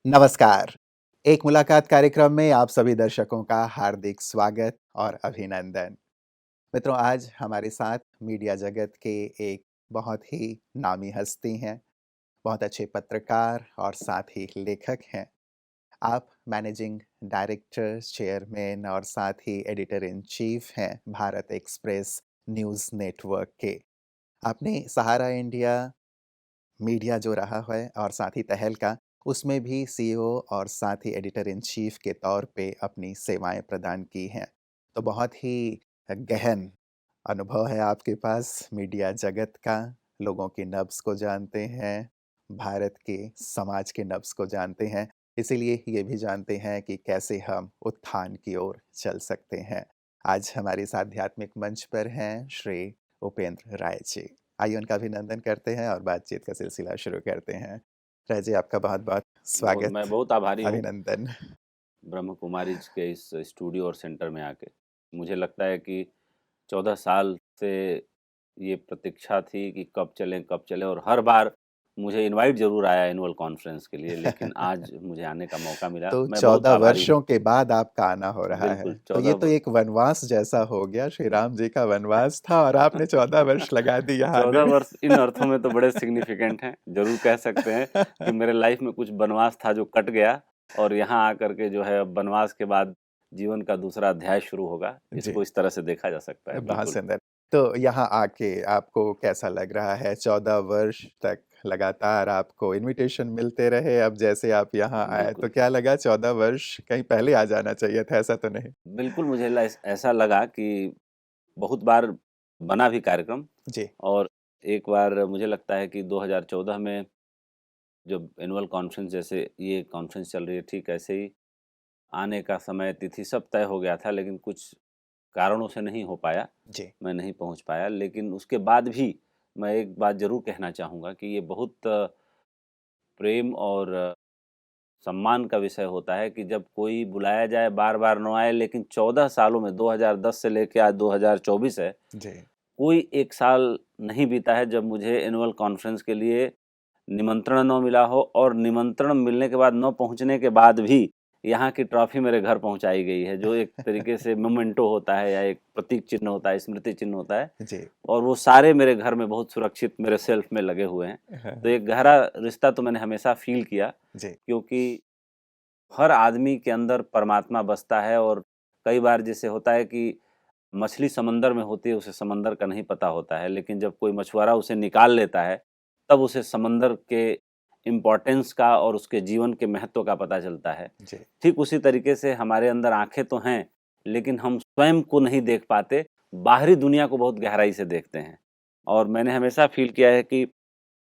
नमस्कार। एक मुलाकात कार्यक्रम में आप सभी दर्शकों का हार्दिक स्वागत और अभिनंदन। मित्रों, आज हमारे साथ मीडिया जगत के एक बहुत ही नामी हस्ती हैं, बहुत अच्छे पत्रकार और साथ ही लेखक हैं। आप मैनेजिंग डायरेक्टर, चेयरमैन और साथ ही एडिटर इन चीफ हैं भारत एक्सप्रेस न्यूज़ नेटवर्क के। आपने सहारा इंडिया मीडिया जो रहा है और साथ ही तहलका, उसमें भी सीईओ और साथ ही एडिटर इन चीफ के तौर पे अपनी सेवाएँ प्रदान की हैं। तो बहुत ही गहन अनुभव है आपके पास मीडिया जगत का, लोगों की नब्ज़ को जानते हैं, भारत के समाज के नब्ज़ को जानते हैं, इसीलिए ये भी जानते हैं कि कैसे हम उत्थान की ओर चल सकते हैं। आज हमारे इस आध्यात्मिक मंच पर हैं श्री उपेंद्र राय जी। आइए उनका अभिनंदन करते हैं और बातचीत का सिलसिला शुरू करते हैं। राय जी, आपका बहुत-बहुत स्वागत, मैं बहुत आभारी हूँ अभिनंदन। ब्रह्म कुमारीज़ के इस स्टूडियो और सेंटर में आके। मुझे लगता है कि 14 साल से ये प्रतीक्षा थी कि कब चलें और हर बार मुझे इनवाइट ज़रूर आया एनुअल कॉन्फ्रेंस के लिए, लेकिन आज मुझे आने का मौका मिला। तो मैं बहुत 14 आभारी हूँ। वर्षों के बाद आपका आना हो रहा है। बिल्कुल, तो ये 14 तो व एक वनवास जैसा हो गया, श्री राम जी का वनवास था और आपने 14 वर्ष लगा दिए यहाँ आने 14 में। वर्ष इन अर्थों में तो बड़े सिग्निफिकेंट हैं। ज़रूर कह सकते हैं कि मेरे लाइफ़ में कुछ वनवास था जो कट गया और यहाँ आकर के जो है अब वनवास के बाद जीवन का दूसरा अध्याय शुरू होगा। जी। इसको इस तरह से देखा जा सकता है, बहुत बिल्कुल। सुंदर। तो यहाँ आके आपको कैसा लग रहा है? 14 वर्ष तक लगातार आपको इन्विटेशन मिलते रहे, अब जैसे आप यहाँ आए, तो बिल्कुल। क्या लगा 14 वर्ष कहीं पहले आ जाना चाहिए था, ऐसा तो नहीं? बिल्कुल, मुझे ऐसा लगा कि बहुत बार बना भी कार्यक्रम जी, और एक बार मुझे लगता है कि 2014 में जब एनुअल कॉन्फ्रेंस जैसे ये कॉन्फ्रेंस चल रही है, ठीक ऐसे ही आने का समय, तिथि सब तय हो गया था, लेकिन कुछ कारणों से नहीं हो पाया, जी, मैं नहीं पहुँच पाया। लेकिन उसके बाद भी मैं एक बात ज़रूर कहना चाहूँगा कि ये बहुत प्रेम और सम्मान का विषय होता है कि जब कोई बुलाया जाए, बार-बार ना आए, लेकिन 14 सालों में 2010 से लेके आज 2024 है, जी। कोई 1 साल नहीं बीता है जब मुझे एनुअल कॉन्फ्रेंस के लिए निमंत्रण ना मिला हो और निमंत्रण मिलने के बाद न पहुँचने के बाद भी यहाँ की ट्रॉफ़ी मेरे घर पहुँचाई गई है, जो एक तरीके से मोमेंटो होता है या एक प्रतीक चिन्ह होता है, स्मृति चिन्ह होता है जी, और वो सारे मेरे घर में बहुत सुरक्षित मेरे शेल्फ़ में लगे हुए हैं। हाँ, तो एक गहरा रिश्ता तो मैंने हमेशा फ़ील किया जी, क्योंकि हर आदमी के अंदर परमात्मा बसता है और कई बार जैसे होता है कि मछली समंदर में होती है, उसे समंदर का नहीं पता होता है, लेकिन जब कोई मछुआरा उसे निकाल लेता है, तब उसे समंदर के इम्पोर्टेंस का और उसके जीवन के महत्व का पता चलता है। जी, ठीक उसी तरीके से हमारे अंदर आँखें तो हैं, लेकिन हम स्वयं को नहीं देख पाते, बाहरी दुनिया को बहुत गहराई से देखते हैं। और मैंने हमेशा फ़ील किया है कि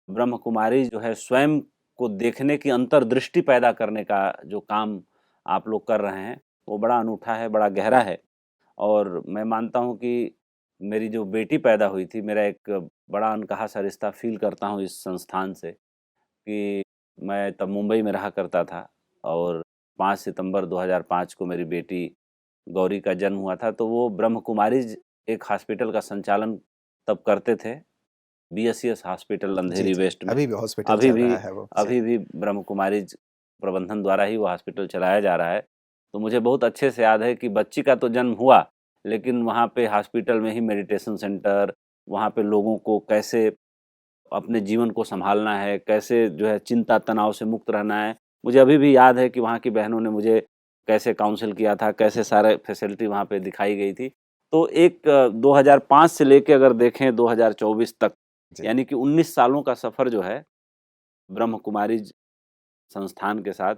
ब्रह्म कुमारी जो है स्वयं को देखने की अंतर्दृष्टि पैदा करने का जो काम आप लोग कर रहे हैं, वो बड़ा अनूठा है, बड़ा गहरा है। और मैं मानता हूँ कि मेरी जो बेटी पैदा हुई थी, मेरा एक बड़ा अनकहा-सा रिश्ता फ़ील करता हूँ इस संस्थान से कि मैं तब मुंबई में रहा करता था और 5 सितंबर 2005 को मेरी बेटी गौरी का जन्म हुआ था, तो वो ब्रह्म कुमारीज़ एक हॉस्पिटल का संचालन तब करते थे, बीएससीएस हॉस्पिटल जी, अंधेरी जी। वेस्ट में। अभी भी हॉस्पिटल अभी चल भी रहा है वो। जी, अभी भी ब्रह्म कुमारीज़ प्रबंधन द्वारा ही वो हॉस्पिटल चलाया जा रहा है। तो मुझे बहुत अच्छे से याद है कि बच्ची का तो जन्म हुआ, लेकिन वहाँ पे हॉस्पिटल में ही मेडिटेशन सेंटर, वहाँ पे लोगों को कैसे अपने जीवन को सँभालना है, कैसे जो है चिंता तनाव से मुक्त रहना है। मुझे अभी भी याद है कि वहाँ की बहनों ने मुझे कैसे काउंसल किया था, कैसे सारे फैसिलिटी वहाँ पे दिखाई गई थी। तो एक 2005 से लेके अगर देखें 2024 तक, जी। यानी कि 19 सालों का सफ़र जो है ब्रह्म कुमारीज़ संस्थान के साथ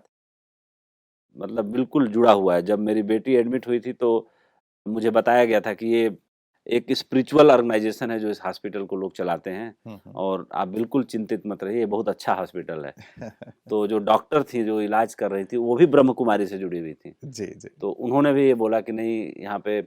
मतलब बिल्कुल जुड़ा हुआ है। जब मेरी बेटी एडमिट हुई थी तो मुझे बताया गया था कि ये एक स्पिरिचुअल ऑर्गेनाइज़ेशन है जो इस हॉस्पिटल को लोग चलाते हैं हुँ, हुँ। और आप बिल्कुल चिंतित मत रहिए, ये बहुत अच्छा हॉस्पिटल है। तो जो डॉक्टर थी, जो इलाज कर रही थी, वो भी ब्रह्म कुमारी से जुड़ी हुई थी। जी, जी। तो उन्होंने भी ये बोला कि नहीं यहाँ पे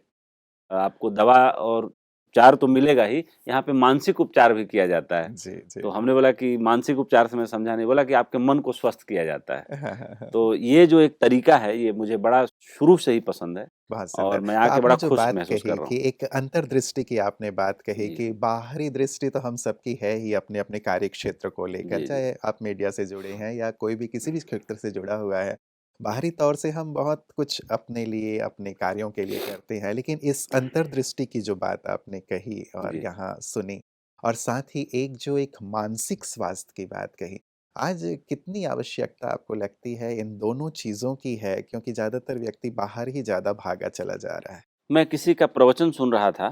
आपको दवा और उपचार तो मिलेगा ही, यहाँ पे मानसिक उपचार भी किया जाता है। जी, जी। तो हमने बोला कि मानसिक उपचार से मैं समझा नहीं, बोला कि आपके मन को स्वस्थ किया जाता है। हाँ, हाँ, हाँ। तो ये जो एक तरीका है, ये मुझे बड़ा शुरू से ही पसंद है बहुत और सुंदर। मैं तो आके बड़ा आपने जो खुश बात महसूस कर कही रहा कि हूँ। एक अंतर्दृष्टि की आपने बात कही जी, कि बाहरी दृष्टि तो हम सबकी है ही अपने-अपने कार्य क्षेत्र को लेकर, जी, जी, चाहे आप मीडिया से जुड़े हैं या कोई भी किसी भी क्षेत्र से जुड़ा हुआ है। बाहरी तौर से हम बहुत कुछ अपने लिए, अपने कार्यों के लिए करते हैं, लेकिन इस अंतर्दृष्टि की जो बात आपने कही और जी। यहाँ सुनी और साथ ही एक जो एक मानसिक स्वास्थ्य की बात कही, आज कितनी आवश्यकता आपको लगती है इन दोनों चीज़ों की है? क्योंकि ज़्यादातर व्यक्ति बाहर ही ज़्यादा भागा चला जा रहा है। मैं किसी का प्रवचन सुन रहा था,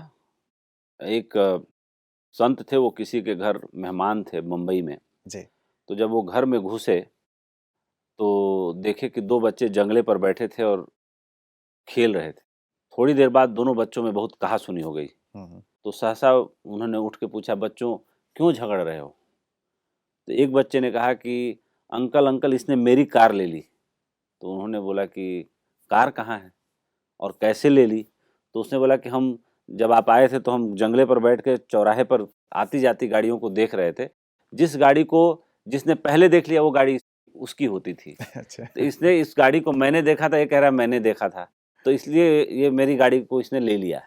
एक संत थे, वो किसी के घर मेहमान थे मुंबई में। जी। तो जब वो घर में घुसे, तो देखे कि 2 बच्चे जंगले पर बैठे थे और खेल रहे थे। थोड़ी देर बाद दोनों बच्चों में बहुत कहा-सुनी हो गई। हुँ, हुँ। तो सहसा उन्होंने उठ के पूछा, "बच्चों, क्यों झगड़ रहे हो?" तो एक बच्चे ने कहा कि अंकल अंकल इसने मेरी कार ले ली। तो उन्होंने बोला कि कार कहाँ है और कैसे ले ली? तो उसने बोला कि हम जब आप आए थे तो हम जंगले पर बैठ के चौराहे पर आती जाती गाड़ियों को देख रहे थे। जिस गाड़ी को जिसने पहले देख लिया वो गाड़ी उसकी होती थी। अच्छा। तो इसने इस गाड़ी को मैंने देखा था, ये कह रहा है मैंने देखा था, तो इसलिए ये मेरी गाड़ी को इसने ले लिया।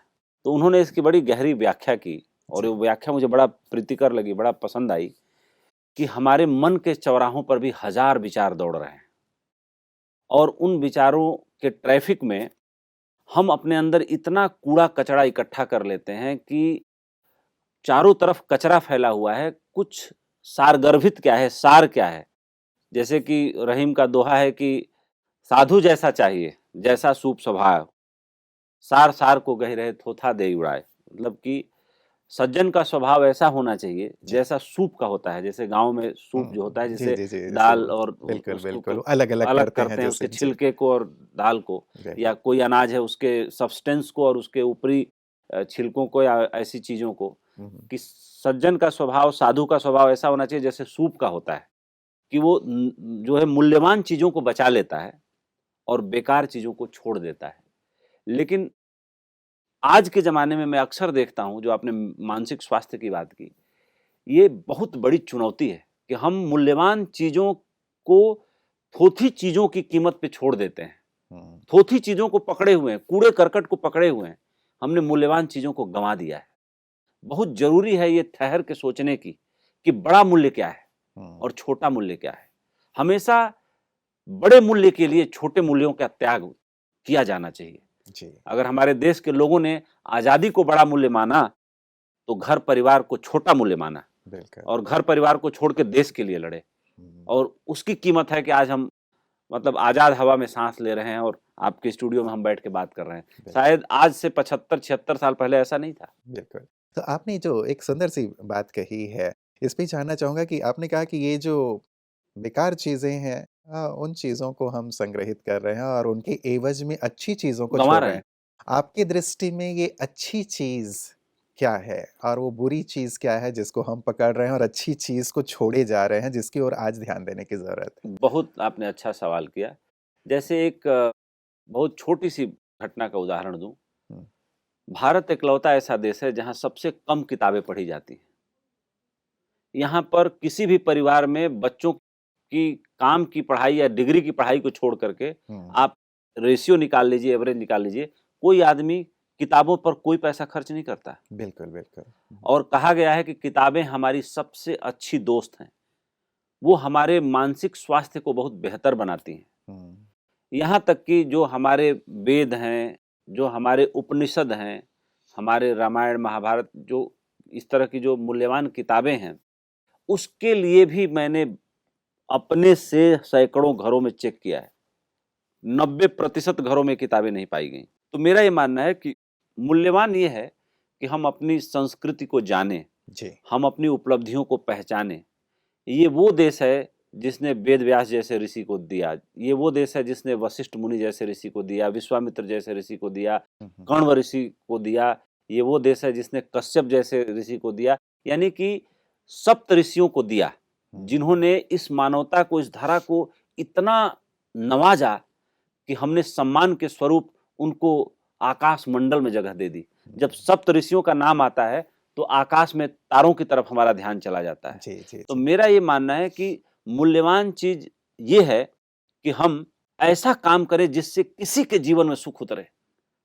तो उन्होंने इसकी बड़ी गहरी व्याख्या की और जी। वो व्याख्या मुझे बड़ा प्रीतिकर लगी, बड़ा पसंद आई कि हमारे मन के चौराहों पर भी हज़ार विचार दौड़ रहे हैं और उन विचारों के ट्रैफ़िक में हम अपने अंदर इतना कूड़ा-कचरा इकट्ठा कर लेते हैं कि चारों तरफ कचरा फैला हुआ है, कुछ सारगर्भित क्या है, सार क्या है? जैसे कि रहीम का दोहा है कि साधु जैसा चाहिए, जैसा सूप स्वभाव, सार सार को गहि रहे थोथा देई उड़ाए। मतलब कि सज्जन का स्वभाव ऐसा होना चाहिए जी। जैसा सूप का होता है। जैसे गाँव में सूप हुँ। जो होता है, जी, जैसे जी, जी। जैसे दाल वो और बिल्कुल, उसको बिल्कुल। को अलग-अलग अलग करते हैं करते हैं, जैसे उसके जी। छिलके को और दाल को, जी। या कोई अनाज है उसके सब्सटेंस को और उसके ऊपरी छिलकों को या ऐसी चीज़ों को, हुँ, हुँ। कि सज्जन का स्वभाव, साधु का स्वभाव ऐसा होना चाहिए जैसे सूप का होता है, कि वो जो है मूल्यवान चीज़ों को बचा लेता है और बेकार चीज़ों को छोड़ देता है। लेकिन आज के ज़माने में मैं अक्सर देखता हूँ, जो आपने मानसिक स्वास्थ्य की बात की, ये बहुत बड़ी चुनौती है कि हम मूल्यवान चीज़ों को थोथी चीज़ों की कीमत पे छोड़ देते हैं। हुँ। थोथी चीज़ों को पकड़े हुए हैं, कूड़े-करकट को पकड़े हुए हैं। हमने मूल्यवान चीज़ों को गँवा दिया है। बहुत ज़रूरी है ये ठहर के सोचने की कि बड़ा मूल्य क्या है हुँ। और छोटा मूल्य क्या है। हमेशा बड़े मूल्य के लिए छोटे मूल्यों का त्याग किया जाना चाहिए। जी। अगर हमारे देश के लोगों ने आज़ादी को बड़ा मूल्य माना, तो घर परिवार को छोटा मूल्य माना बिल्कुल। और घर परिवार को छोड़ के देश के लिए लड़े। हुँ। और उसकी कीमत है कि आज हम मतलब आज़ाद हवा में साँस ले रहे हैं और आपके स्टूडियो में हम बैठ के बात कर रहे हैं। बिल्कुल, शायद आज से 75-76 साल पहले ऐसा नहीं था। बिल्कुल। तो आपने जो एक सुंदर-सी बात कही है, इस पे जानना चाहूँगा कि आपने कहा कि ये जो बेकार चीज़ें हैं उन चीज़ों को हम संग्रहित कर रहे हैं और उनके एवज़ में अच्छी चीज़ों को गँवा छोड़ रहे रहे हैं। हैं। आपकी दृष्टि में ये अच्छी चीज़ क्या है? और वो बुरी चीज़ क्या है जिसको हम पकड़ रहे हैं और अच्छी चीज़ को छोड़े जा रहे हैं जिसकी ओर आज ध्यान देने की ज़रूरत है? बहुत आपने अच्छा सवाल किया। जैसे एक बहुत छोटी-सी घटना का उदाहरण दूँ। हुँ। भारत इकलौता ऐसा देश है जहाँ सबसे कम किताबें पढ़ी जाती हैं। यहाँ पर किसी भी परिवार में बच्चों की काम की पढ़ाई या डिग्री की पढ़ाई को छोड़ कर के हुँ। आप रेशियो निकाल लीजिए, एवरेज निकाल लीजिए, कोई आदमी किताबों पर कोई पैसा खर्च नहीं करता। बिल्कुल, बिल्कुल। और कहा गया है कि किताबें हमारी सबसे अच्छी दोस्त हैं। वो हमारे मानसिक स्वास्थ्य को बहुत बेहतर बनाती हैं। हुँ। यहाँ तक कि जो हमारे वेद हैं, जो हमारे उपनिषद हैं, हमारे रामायण, महाभारत, जो इस तरह की जो मूल्यवान किताबें हैं, उसके लिए भी मैंने अपने से सैकड़ों घरों में चेक किया है। 90% घरों में किताबें नहीं पाई गईं। तो मेरा ये मानना है कि मूल्यवान ये है कि हम अपनी संस्कृति को जानें, जी। हम अपनी उपलब्धियों को पहचानें। ये वो देश है जिसने वेद व्यास जैसे ऋषि को दिया। ये वो देश है जिसने वशिष्ठ मुनि जैसे ऋषि को दिया, विश्वामित्र जैसे ऋषि को दिया, हुँ, हुँ। कण्व ऋषि को दिया। ये वो देश है जिसने कश्यप जैसे ऋषि को दिया। यानी कि सप्त ऋषियों को दिया, हुँ। जिन्होंने इस मानवता को, इस धरा को इतना नवाजा कि हमने सम्मान के स्वरूप उनको आकाश मंडल में जगह दे दी। जब सप्तऋषियों का नाम आता है तो आकाश में तारों की तरफ हमारा ध्यान चला जाता है। जी, जी, तो जी। मेरा ये मानना है कि मूल्यवान चीज ये है कि हम ऐसा काम करें जिससे किसी के जीवन में सुख उतरे,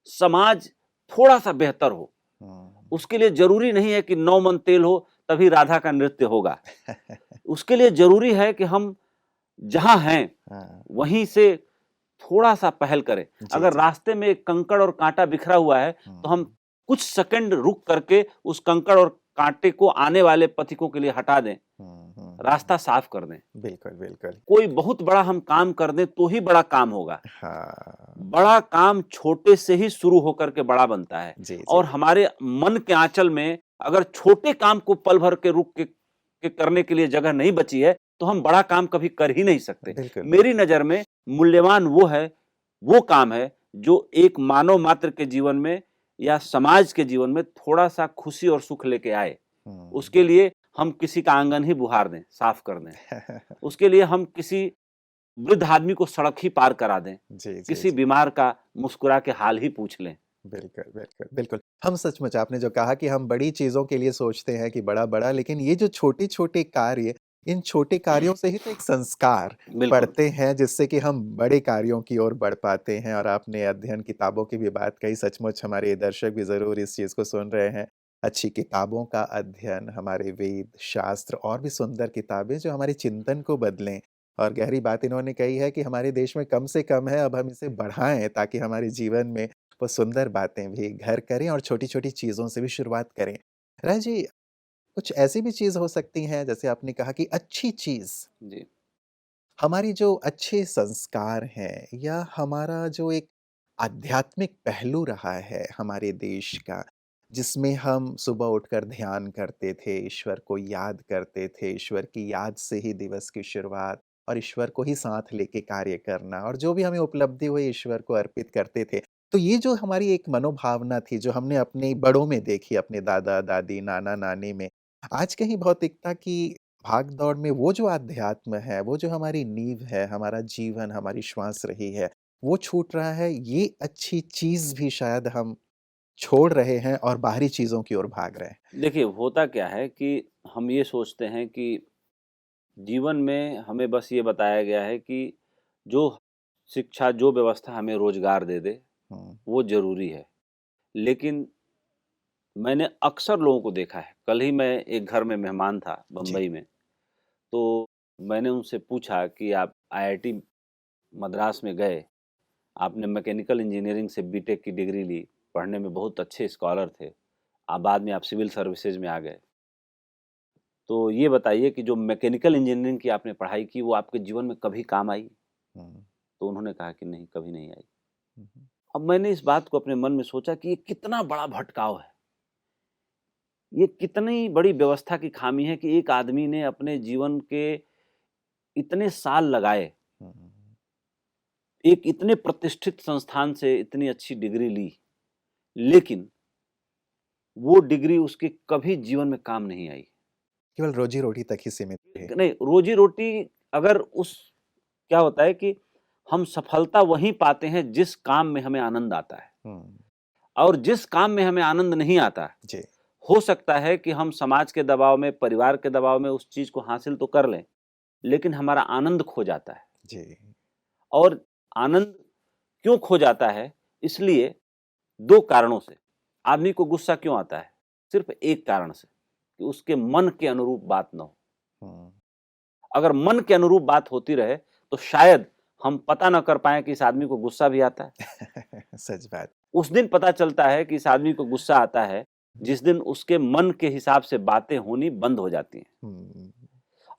समाज थोड़ा-सा बेहतर हो। हुँ। उसके लिए ज़रूरी नहीं है कि 9 मन तेल हो तभी राधा का नृत्य होगा। उसके लिए ज़रूरी है कि हम जहाँ हैं, हाँ। वहीं से थोड़ा-सा पहल करें। जी, अगर जी। रास्ते में एक कंकड़ और काँटा बिखरा हुआ है, तो हम हुँ, कुछ सेकंड रुक करके उस कंकड़ और काँटे को आने वाले पथिकों के लिए हटा दें, हुँ, हुँ, हुँ। रास्ता साफ कर दें। बिल्कुल, बिल्कुल। कोई बहुत बड़ा हम काम कर दें, तो ही बड़ा काम होगा। हाँ। बड़ा काम छोटे से ही शुरू होकर के बड़ा बनता है जी, जी, और जी। हमारे मन के आंचल में अगर छोटे काम को पल भर के रुक के करने के लिए जगह नहीं बची है, तो हम बड़ा काम कभी कर ही नहीं सकते। बिल्कुल, मेरी बिल्कुल। नज़र में मूल्यवान वो काम है जो एक मानव मात्र के जीवन में या समाज के जीवन में थोड़ा-सा खुशी और सुख लेके आए। हुँ। उसके लिए हम किसी का आंगन ही बुहार दें, साफ कर दें। उसके लिए हम किसी वृद्ध आदमी को सड़क ही पार करा दें, जी, जी, किसी जी। बीमार का मुस्कुरा के हाल ही पूछ लें। बिल्कुल, बिल्कुल, बिल्कुल। हम सचमुच आपने जो कहा कि हम बड़ी चीज़ों के लिए सोचते हैं कि बड़ा-बड़ा, लेकिन ये जो छोटे-छोटे कार्य, इन छोटे कार्यों से ही तो एक संस्कार बिल्कुल, पड़ते हैं जिससे कि हम बड़े कार्यों की ओर बढ़ पाते हैं। और आपने अध्ययन किताबों की भी बात कही, सचमुच हमारे दर्शक भी ज़रूर इस चीज़ को सुन रहे हैं। अच्छी किताबों का अध्ययन, हमारे वेद, शास्त्र और भी सुंदर किताबें जो हमारे चिंतन को बदलें। और गहरी बात इन्होंने कही है कि हमारे देश में कम से कम है, अब हम इसे बढ़ाएँ ताकि हमारे जीवन में वो सुंदर बातें भी घर करें और छोटी-छोटी चीज़ों से भी शुरुआत करें। राय जी, कुछ ऐसी भी चीज़ हो सकती हैं जैसे आपने कहा कि अच्छी चीज़, जी। हमारी जो अच्छे संस्कार हैं या हमारा जो एक आध्यात्मिक पहलू रहा है हमारे देश का, जिसमें हम सुबह उठकर ध्यान करते थे, ईश्वर को याद करते थे, ईश्वर की याद से ही दिवस की शुरुआत और ईश्वर को ही साथ लेके कार्य करना और जो भी हमें उपलब्धि हुई ईश्वर को अर्पित करते थे। तो ये जो हमारी एक मनोभावना थी, जो हमने अपने बड़ों में देखी, अपने दादा-दादी, नाना-नानी में, आज कहीं भौतिकता की भाग-दौड़ में वो जो अध्यात्म है, वो जो हमारी नींव है, हमारा जीवन, हमारी श्वास रही है, वो छूट रहा है। ये अच्छी चीज़ भी शायद हम छोड़ रहे हैं और बाहरी चीज़ों की ओर भाग रहे हैं। देखिए, होता क्या है कि हम ये सोचते हैं कि जीवन में हमें बस ये बताया गया है कि जो शिक्षा, जो व्यवस्था हमें रोज़गार दे दे, हुँ, वो ज़रूरी है। लेकिन मैंने अक्सर लोगों को देखा है, कल ही मैं एक घर में मेहमान था जी, बम्बई में, तो मैंने उनसे पूछा कि आप आईआईटी मद्रास में गए, आपने मैकेनिकल इंजीनियरिंग से बीटेक की डिग्री ली, पढ़ने में बहुत अच्छे स्कॉलर थे, बाद में आप सिविल सर्विसेज़ में आ गए। तो ये बताइए कि जो मैकेनिकल इंजीनियरिंग की आपने पढ़ाई की, वो आपके जीवन में कभी काम आई? हुँ, तो उन्होंने कहा कि नहीं, कभी नहीं आई। हुँ, हुँ। अब मैंने इस बात को अपने मन में सोचा कि ये कितना बड़ा भटकाव है। ये कितनी बड़ी व्यवस्था की खामी है कि एक आदमी ने अपने जीवन के इतने साल लगाए, हुँ, हुँ, हुँ। एक इतने प्रतिष्ठित संस्थान से इतनी अच्छी डिग्री ली, लेकिन वो डिग्री उसके कभी जीवन में काम नहीं आई। केवल रोज़ी-रोटी तक ही सीमित रहे। नहीं, रोज़ी-रोटी अगर उस क्या होता है कि हम सफलता वहीं पाते हैं जिस काम में हमें आनंद आता है हुँ, और जिस काम में हमें आनंद नहीं आता, जी, हो सकता है कि हम समाज के दबाव में, परिवार के दबाव में उस चीज़ को हासिल तो कर लें, लेकिन हमारा आनंद खो जाता है। जी। और आनंद क्यों खो जाता है? इसलिए 2 कारणों से। आदमी को गुस्सा क्यों आता है? सिर्फ़ एक कारण से, कि उसके मन के अनुरूप बात ना हो। हुँ। अगर मन के अनुरूप बात होती रहे, तो शायद हम पता ना कर पाएँ कि इस आदमी को गुस्सा भी आता है। सच बात। उस दिन पता चलता है कि इस आदमी को गुस्सा आता है, जिस दिन उसके मन के हिसाब से बातें होनी बंद हो जाती हैं। हुँ,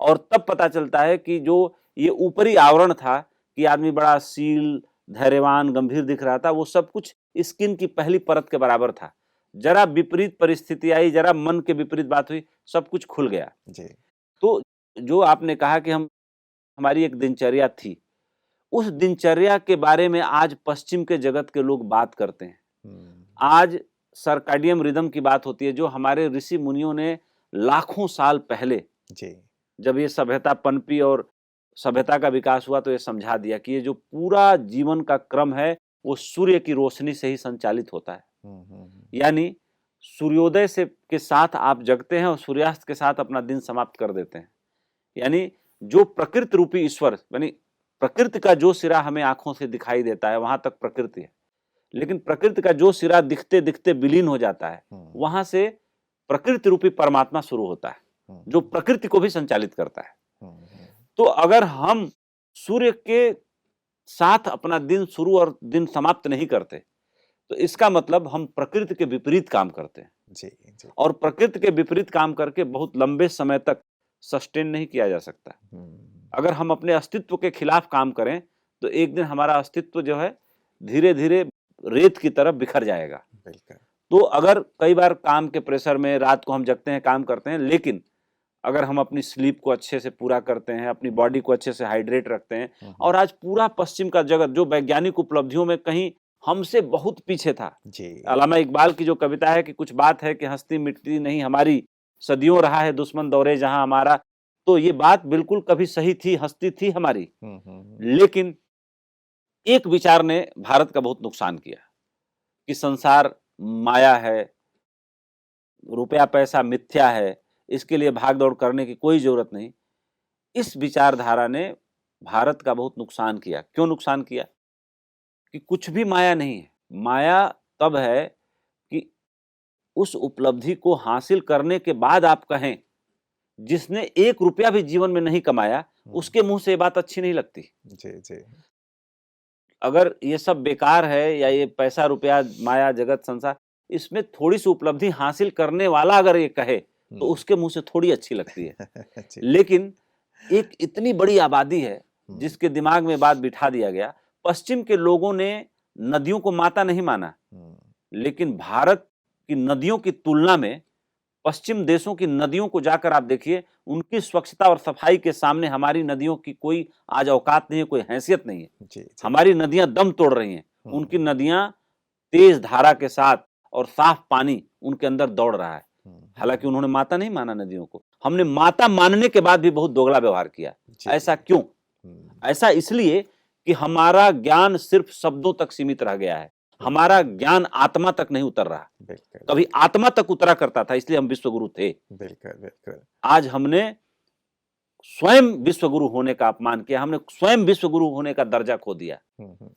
और तब पता चलता है कि जो ये ऊपरी आवरण था कि आदमी बड़ा शील, धैर्यवान, गंभीर दिख रहा था, वो सब कुछ स्किन की पहली परत के बराबर था। ज़रा विपरीत परिस्थिति आई, ज़रा मन के विपरीत बात हुई, सब कुछ खुल गया। जी। तो जो आपने कहा कि हम हमारी एक दिनचर्या थी, उस दिनचर्या के बारे में आज पश्चिम के जगत के लोग बात करते हैं। हुँ, आज सर्कैडियन रिदम की बात होती है, जो हमारे ऋषि मुनियों ने लाखों साल पहले जी। जब ये सभ्यता पनपी और सभ्यता का विकास हुआ तो ये समझा दिया कि ये जो पूरा जीवन का क्रम है, वो सूर्य की रोशनी से ही संचालित होता है। यानी सूर्योदय से के साथ आप जगते हैं और सूर्यास्त के साथ अपना दिन समाप्त कर देते हैं। यानी जो प्रकृति रूपी ईश्वर, यानी प्रकृति का जो सिरा हमें आंखों से दिखाई देता है वहां तक प्रकृति है, लेकिन प्रकृति का जो सिरा दिखते दिखते विलीन हो जाता है वहां से प्रकृति रूपी परमात्मा शुरू होता है जो प्रकृति को भी संचालित करता है। तो अगर हम सूर्य के साथ अपना दिन शुरू और दिन समाप्त नहीं करते तो इसका मतलब हम प्रकृति के विपरीत काम करते हैं जी, जी। और प्रकृति के विपरीत काम करके बहुत लंबे समय तक सस्टेन नहीं किया जा सकता। अगर हम अपने अस्तित्व के खिलाफ काम करें तो एक दिन हमारा अस्तित्व जो है धीरे धीरे रेत की तरफ बिखर जाएगा। बिल्कुल। तो अगर कई बार काम के प्रेशर में रात को हम जगते हैं, काम करते हैं, लेकिन अगर हम अपनी स्लीप को अच्छे से पूरा करते हैं, अपनी बॉडी को अच्छे से हाइड्रेट रखते हैं, और आज पूरा पश्चिम का जगत जो वैज्ञानिक उपलब्धियों में कहीं हमसे बहुत पीछे था। जी। अल्लामा इकबाल की जो कविता है कि कुछ बात है कि हस्ती मिटती नहीं हमारी, सदियों रहा है दुश्मन दौरे जहां हमारा, तो ये बात बिल्कुल कभी सही थी, हस्ती थी हमारी। लेकिन एक विचार ने भारत का बहुत नुकसान किया कि संसार माया है, रुपया पैसा मिथ्या है, इसके लिए भाग दौड़ करने की कोई जरूरत नहीं। इस विचारधारा ने भारत का बहुत नुकसान किया। क्यों नुकसान किया? कि कुछ भी माया नहीं है। माया तब है कि उस उपलब्धि को हासिल करने के बाद आप कहें जिसने 1 रुपया भी जीवन में नहीं कमाया उसके मुंह से ये बात अच्छी नहीं लगती। जी, जी। अगर ये सब बेकार है या ये पैसा रुपया माया जगत संसार, इसमें थोड़ी सी उपलब्धि हासिल करने वाला अगर ये कहे तो उसके मुंह से थोड़ी अच्छी लगती है। लेकिन एक इतनी बड़ी आबादी है जिसके दिमाग में बात बिठा दिया गया। पश्चिम के लोगों ने नदियों को माता नहीं माना, लेकिन भारत की नदियों की तुलना में पश्चिम देशों की नदियों को जाकर आप देखिए, उनकी स्वच्छता और सफाई के सामने हमारी नदियों की कोई आज औकात नहीं है, कोई हैसियत नहीं है। जी, जी। हमारी नदियां दम तोड़ रही हैं, उनकी नदियां तेज धारा के साथ और साफ पानी उनके अंदर दौड़ रहा है। हालांकि उन्होंने माता नहीं माना नदियों को, हमने माता मानने के बाद भी बहुत दोगला व्यवहार किया। ऐसा क्यों? ऐसा इसलिए कि हमारा ज्ञान सिर्फ शब्दों तक सीमित रह गया है, हमारा ज्ञान आत्मा तक नहीं उतर रहा। कभी आत्मा तक उतरा करता था, इसलिए हम विश्वगुरु थे। बिल्कुल, बिल्कुल। आज हमने स्वयं विश्वगुरु होने का अपमान किया, हमने स्वयं विश्वगुरु होने का दर्जा खो दिया।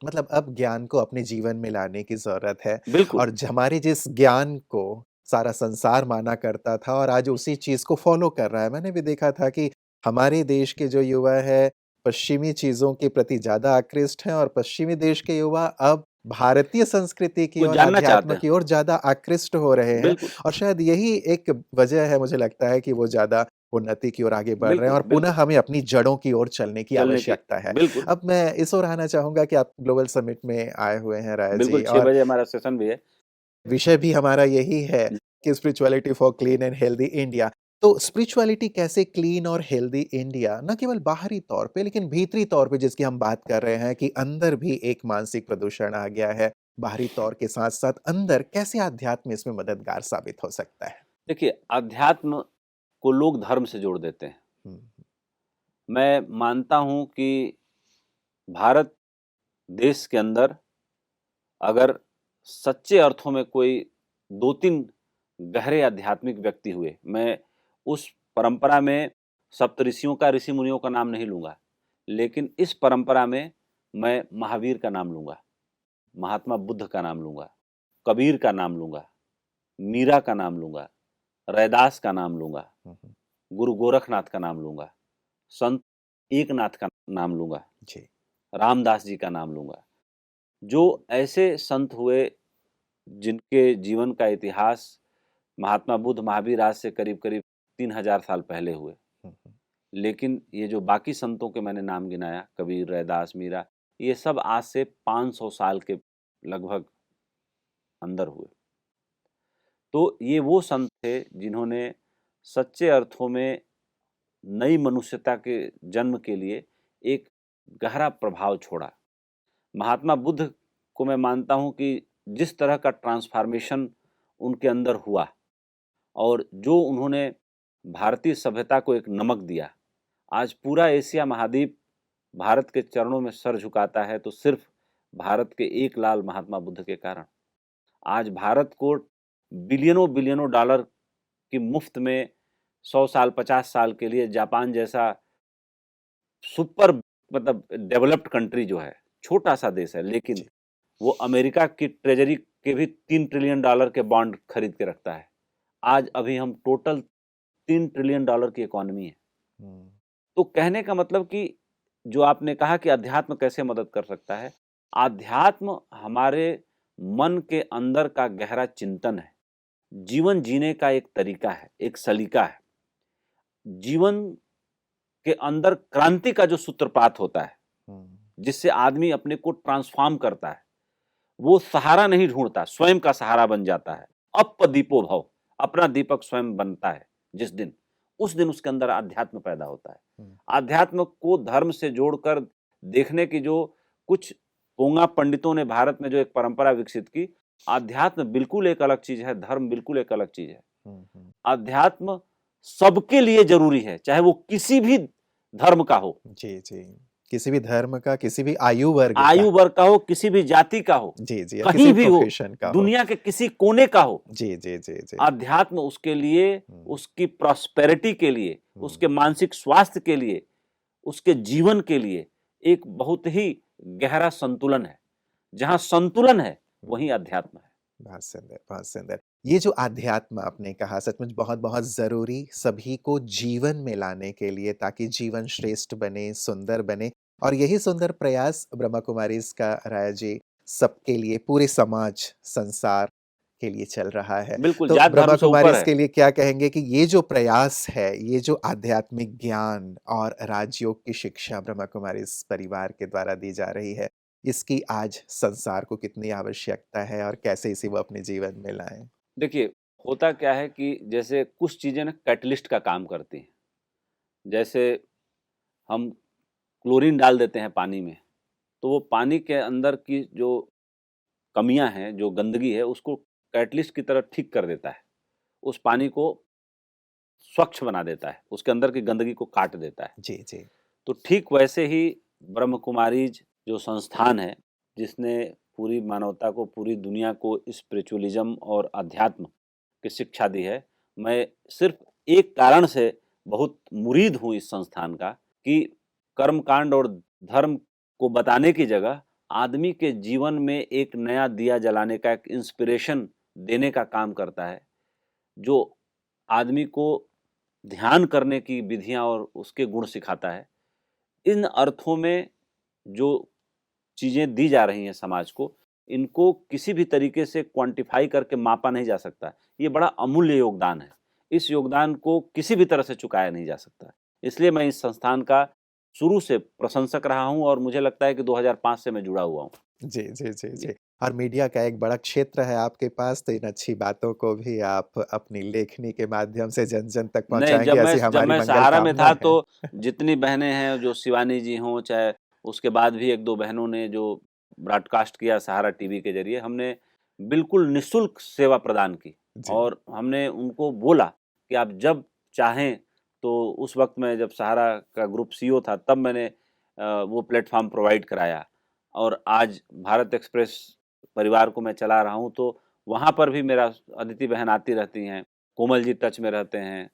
मतलब अब ज्ञान को अपने जीवन में लाने की जरूरत है। बिल्कुल। और हमारे जिस ज्ञान को सारा संसार माना करता था और आज उसी चीज को फॉलो कर रहा है। मैंने भी देखा था कि हमारे देश के जो युवा है पश्चिमी चीजों के प्रति ज्यादा आकृष्ट हैं और पश्चिमी देश के युवा अब भारतीय संस्कृति की वो और जानना चाहते अध्यात्म हैं। की ओर ज्यादा आकृष्ट हो रहे हैं। बिल्कुल। और शायद यही एक वजह है, मुझे लगता है, कि वो ज्यादा उन्नति की ओर आगे बढ़ रहे हैं बिल्कुल, और पुनः बिल्कुल। हमें अपनी जड़ों की ओर चलने की चलने की, आवश्यकता है। बिल्कुल। अब मैं इस ओर आना चाहूंगा कि आप ग्लोबल समिट में आए हुए हैं राय बिल्कुल, जी, 6 और बजे हमारा सेशन भी है। विषय भी हमारा यही है कि spirituality for clean and healthy India. तो स्पिरिचुअलिटी कैसे क्लीन और हेल्दी इंडिया, न केवल बाहरी तौर पे लेकिन भीतरी तौर पे जिसकी हम बात कर रहे हैं कि अंदर भी एक मानसिक प्रदूषण आ गया है, बाहरी तौर के साथ साथ अंदर कैसे आध्यात्म इसमें मददगार साबित हो सकता है? देखिए, अध्यात्म को लोग धर्म से जोड़ देते हैं। मैं मानता हूं कि भारत देश के अंदर अगर सच्चे अर्थों में कोई 2-3 गहरे आध्यात्मिक व्यक्ति हुए, मैं उस परंपरा में सप्तऋषियों का, ऋषि मुनियों का नाम नहीं लूंगा, लेकिन इस परंपरा में मैं महावीर का नाम लूंगा, महात्मा बुद्ध का नाम लूंगा, कबीर का नाम लूंगा, मीरा का नाम लूंगा, रैदास का नाम लूंगा, गुरु गोरखनाथ का नाम लूंगा, संत एकनाथ का नाम लूंगा, जी। रामदास जी का नाम लूंगा। जो ऐसे संत हुए जिनके जीवन का इतिहास महात्मा बुद्ध, महावीर आज से करीब करीब 3000 साल पहले हुए, लेकिन ये जो बाकी संतों के मैंने नाम गिनाया, कबीर, रैदास, मीरा, ये सब आज से 500 साल के लगभग अंदर हुए। तो ये वो संत थे जिन्होंने सच्चे अर्थों में नई मनुष्यता के जन्म के लिए एक गहरा प्रभाव छोड़ा। महात्मा बुद्ध को मैं मानता हूं कि जिस तरह का ट्रांसफॉर्मेशन उनके अंदर हुआ और जो उन्होंने भारतीय सभ्यता को एक नमक दिया, आज पूरा एशिया महाद्वीप भारत के चरणों में सर झुकाता है, तो सिर्फ भारत के एक लाल महात्मा बुद्ध के कारण। आज भारत को बिलियनों डॉलर की मुफ्त में 100 साल 50 साल के लिए जापान जैसा सुपर मतलब डेवलप्ड कंट्री जो है, छोटा-सा देश है, लेकिन जी। वो अमेरिका की ट्रेजरी के भी 3 ट्रिलियन डॉलर के बॉन्ड खरीद के रखता है। आज अभी हम टोटल 3 ट्रिलियन डॉलर की इकॉनमी है। हुँ, तो कहने का मतलब कि जो आपने कहा कि अध्यात्म कैसे मदद कर सकता है, अध्यात्म हमारे मन के अंदर का गहरा चिंतन है, जीवन जीने का एक तरीका है, एक सलीका है। जीवन के अंदर क्रांति का जो सूत्रपात होता है, हुँ, जिससे आदमी अपने को ट्रांसफ़ॉर्म करता है, वो सहारा नहीं ढूँढता, स्वयं का सहारा बन जाता है। अप्पदीपो भव, अपना दीपक स्वयं बनता है जिस दिन, उस दिन उसके अंदर अध्यात्म पैदा होता है। हुँ, अध्यात्म को धर्म से जोड़कर देखने की जो कुछ पोंगा पंडितों ने भारत में जो एक परंपरा विकसित की, अध्यात्म बिल्कुल एक अलग चीज़ है, धर्म बिल्कुल एक अलग चीज़ है। हुँ, हुँ। अध्यात्म सबके लिए ज़रूरी है, चाहे वो किसी भी धर्म का हो, जी, जी। किसी भी धर्म का, किसी भी आयु वर्ग का। आयु वर्ग का हो, किसी भी जाति का हो, जी, जी, या किसी कहीं भी भी हो, प्रोफ़ेशन का हो। दुनिया के किसी कोने का हो, जी, जी, जी, जी। अध्यात्म उसके लिए, हुँ, उसकी प्रॉस्पेरिटी के लिए, हुँ, उसके मानसिक स्वास्थ्य के लिए, उसके जीवन के लिए एक बहुत ही गहरा संतुलन है। जहाँ संतुलन है, हुँ। वहीं अध्यात्म है। बहुत सुंदर, बहुत सुंदर। ये जो आध्यात्म आपने कहा सचमुच बहुत-बहुत ज़रूरी सभी को जीवन में लाने के लिए ताकि जीवन श्रेष्ठ बने, सुंदर बने और यही सुंदर प्रयास ब्रह्मा कुमारीज़ का राया जी सबके लिए, पूरे समाज, संसार के लिए चल रहा है। बिल्कुल, तो जात ब्रह्मा धर्म से ऊपर कुमारीज़ है। के लिए क्या कहेंगे कि ये जो प्रयास है, ये जो आध्यात्मिक ज्ञान और राजयोग की शिक्षा ब्रह्मा कुमारीज़ परिवार के द्वारा दी जा रही है, इसकी आज संसार को कितनी आवश्यकता है और कैसे इसे वो अपने जीवन में लाएँ? देखिए, होता क्या है कि जैसे कुछ चीज़ें ना कैटलिस्ट का काम करती हैं। जैसे हम क्लोरीन डाल देते हैं पानी में, तो वो पानी के अंदर की जो कमियाँ हैं, जो गंदगी है, उसको कैटलिस्ट की तरह ठीक कर देता है। उस पानी को स्वच्छ बना देता है, उसके अंदर की गंदगी को काट देता है। जी, जी। तो ठीक वैसे ही ब्रह्म कुमारीज़ जो संस्थान है, जिसने पूरी मानवता को, पूरी दुनिया को स्पिरिचुअलिज़्म और अध्यात्म की शिक्षा दी है। मैं सिर्फ़ एक कारण से बहुत मुरीद हूँ इस संस्थान का कि कर्मकांड और धर्म को बताने की जगह आदमी के जीवन में एक नया दिया जलाने का, एक इंस्पिरेशन देने का काम करता है, जो आदमी को ध्यान करने की विधियाँ और उसके गुण सिखाता है। इन अर्थों में जो चीज़ें दी जा रही हैं समाज को, इनको किसी भी तरीके से क्वांटिफ़ाई करके मापा नहीं जा सकता। ये बड़ा अमूल्य योगदान है। इस योगदान को किसी भी तरह से चुकाया नहीं जा सकता। इसलिए मैं इस संस्थान का शुरू से प्रशंसक रहा हूँ और मुझे लगता है कि 2005 से मैं जुड़ा हुआ हूँ। जी, जी, जी, जी। जी। और मीडिया का एक बड़ा क्षेत्र है आपके पास, तो इन अच्छी बातों को भी आप अपनी लेखनी के माध्यम से जन-जन तक नहीं, पहुँचाएँगे, ऐसी जब हमारी मैं मंगल सहारा में कामना था तो है। जितनी बहनें हैं जो शिवानी जी हों, चाहे उसके बाद भी 1-2 बहनों ने जो ब्रॉडकास्ट किया सहारा टीवी के ज़रिए, हमने बिल्कुल निःशुल्क सेवा प्रदान की जी। और हमने उनको बोला कि आप जब चाहें तो उस वक़्त मैं जब सहारा का ग्रुप सीईओ था तब मैंने वो प्लेटफ़ॉर्म प्रोवाइड कराया और आज भारत एक्सप्रेस परिवार को मैं चला रहा हूँ, तो वहाँ पर भी मेरा अदिति बहन आती रहती हैं, कोमल जी टच में रहते हैं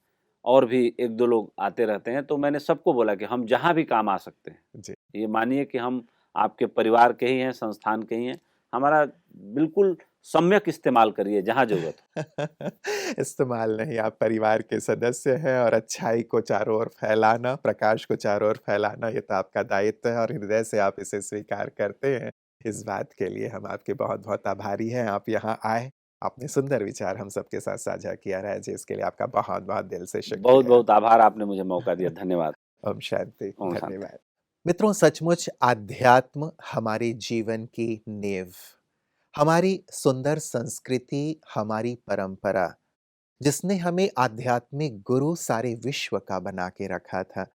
और भी 1-2 लोग आते रहते हैं, तो मैंने सबको बोला कि हम जहाँ भी काम आ सकते हैं। जी। ये मानिए कि हम आपके परिवार के ही हैं, संस्थान के ही हैं। हमारा बिल्कुल सम्यक इस्तेमाल करिए जहाँ ज़रूरत हो। इस्तेमाल नहीं, आप परिवार के सदस्य हैं और अच्छाई को चारों ओर फैलाना, प्रकाश को चारों ओर फैलाना, ये तो आपका दायित्व है और हृदय से आप इसे स्वीकार करते हैं। इस बात के लिए हम आपके बहुत-बहुत आभारी हैं, आप यहाँ आए, आपने सुंदर विचार हम सबके साथ साझा किया राय जी, इसके लिए आपका बहुत-बहुत दिल से शुक्रिया। बहुत-बहुत आभार आपने मुझे मौका दिया। धन्यवाद। ओम शांति, ओम शांति। धन्यवाद। मित्रों, सचमुच अध्यात्म हमारे जीवन की नींव, हमारी सुंदर संस्कृति, हमारी परंपरा, जिसने हमें आध्यात्मिक गुरु सारे विश्व का बना के रखा था,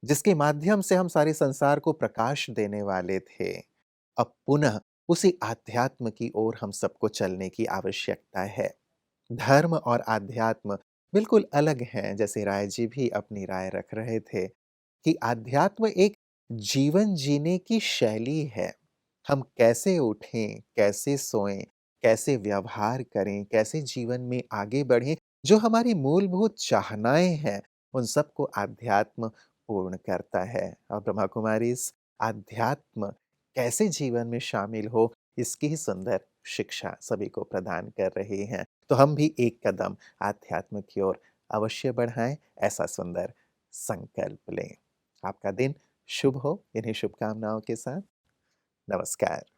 जिसके माध्यम से हम सारे संसार को प्रकाश देने वाले थे। अब पुनः उसी आध्यात्म की ओर हम सबको चलने की आवश्यकता है। धर्म और आध्यात्म बिल्कुल अलग हैं, जैसे राय जी भी अपनी राय रख रहे थे कि आध्यात्म एक जीवन जीने की शैली है। हम कैसे उठें, कैसे सोएं, कैसे व्यवहार करें, कैसे जीवन में आगे बढ़ें, जो हमारी मूलभूत चाहनाएँ हैं, उन सबको अध्यात्म पूर्ण करता है। और ब्रह्मा कुमारी इस अध्यात्म कैसे जीवन में शामिल हो, इसकी ही सुंदर शिक्षा सभी को प्रदान कर रहे हैं। तो हम भी एक कदम आध्यात्म की ओर अवश्य बढ़ाएँ, ऐसा सुंदर संकल्प लें। आपका दिन शुभ हो, इन्हीं शुभकामनाओं के साथ, नमस्कार।